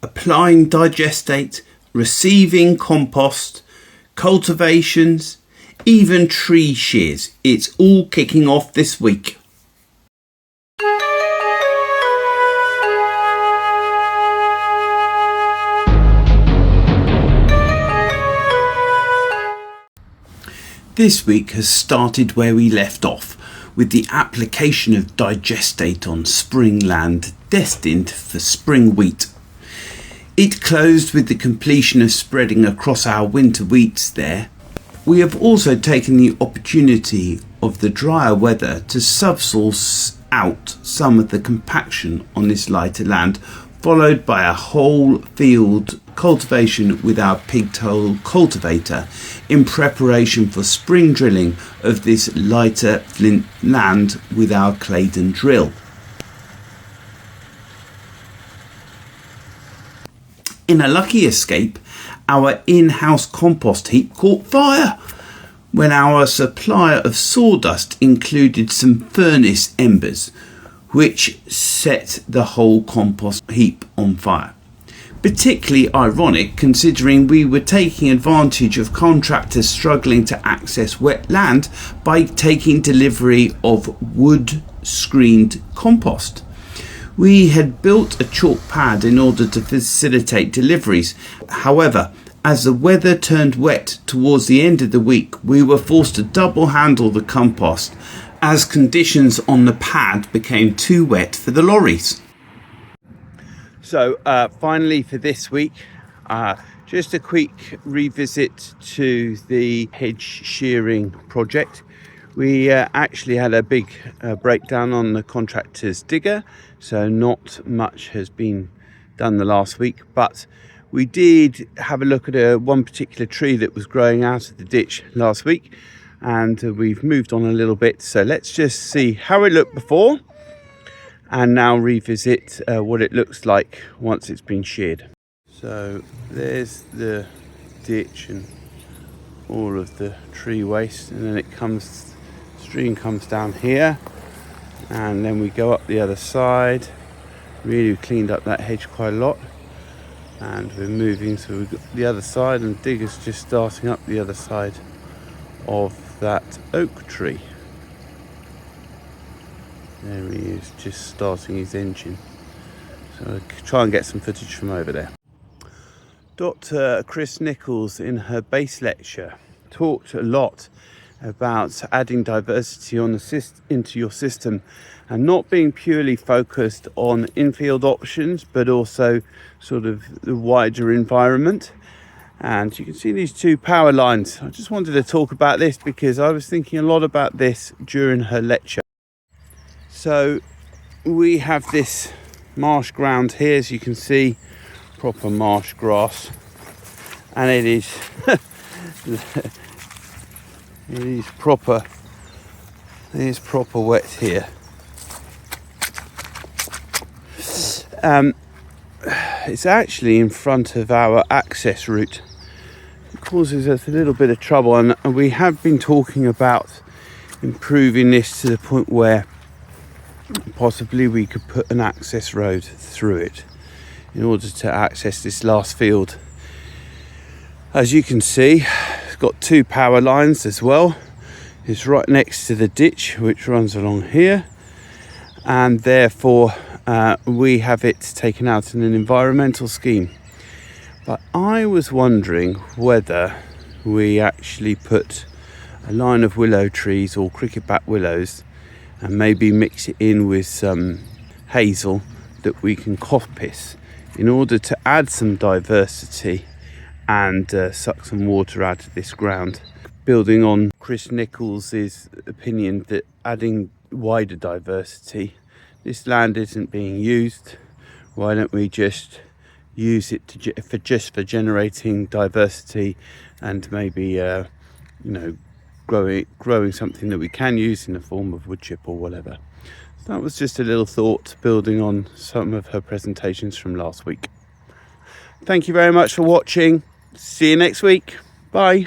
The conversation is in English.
applying digestate, receiving compost, cultivations, even tree shears. It's all kicking off this week. This week has started where we left off, with the application of digestate on spring land destined for spring wheat. It closed with the completion of spreading across our winter wheats there. We have also taken the opportunity of the drier weather to subsoil out some of the compaction on this lighter land, followed by a whole field cultivation with our pigtail cultivator in preparation for spring drilling of this lighter flint land with our Claydon drill. In a lucky escape, our in-house compost heap caught fire when our supply of sawdust included some furnace embers, which set the whole compost heap on fire. Particularly ironic considering we were taking advantage of contractors struggling to access wet land by taking delivery of wood screened compost. We had built a chalk pad in order to facilitate deliveries. However, as the weather turned wet towards the end of the week, we were forced to double handle the compost as conditions on the pad became too wet for the lorries. So finally for this week, just a quick revisit to the hedge shearing project. We actually had a big breakdown on the contractor's digger, so not much has been done the last week, but we did have a look at one particular tree that was growing out of the ditch last week, and we've moved on a little bit. So let's just see how it looked before and now revisit what it looks like once it's been sheared. So there's the ditch and all of the tree waste, and then stream comes down here, and then we go up the other side. Really cleaned up that hedge quite a lot, and we're moving, so we've got the other side, and digger's just starting up the other side of that oak tree. There he is, just starting his engine. So I'll try and get some footage from over there. Dr. Chris Nichols, in her base lecture, talked a lot about adding diversity into your system and not being purely focused on infield options, but also sort of the wider environment. And you can see these two power lines. I just wanted to talk about this because I was thinking a lot about this during her lecture. So we have this marsh ground here, as you can see, proper marsh grass, and it is it is proper wet here. It's actually in front of our access route. It causes us a little bit of trouble, and we have been talking about improving this to the point where possibly we could put an access road through it in order to access this last field. As you can see, it's got two power lines as well. It's right next to the ditch which runs along here, and therefore we have it taken out in an environmental scheme. But I was wondering whether we actually put a line of willow trees or cricketback willows and maybe mix it in with some hazel that we can coppice in order to add some diversity and suck some water out of this ground. Building on Chris Nichols' opinion that adding wider diversity, this land isn't being used, why don't we just use it for generating diversity and maybe growing something that we can use in the form of wood chip or whatever. So that was just a little thought building on some of her presentations from last week. Thank you very much for watching. See you next week. Bye.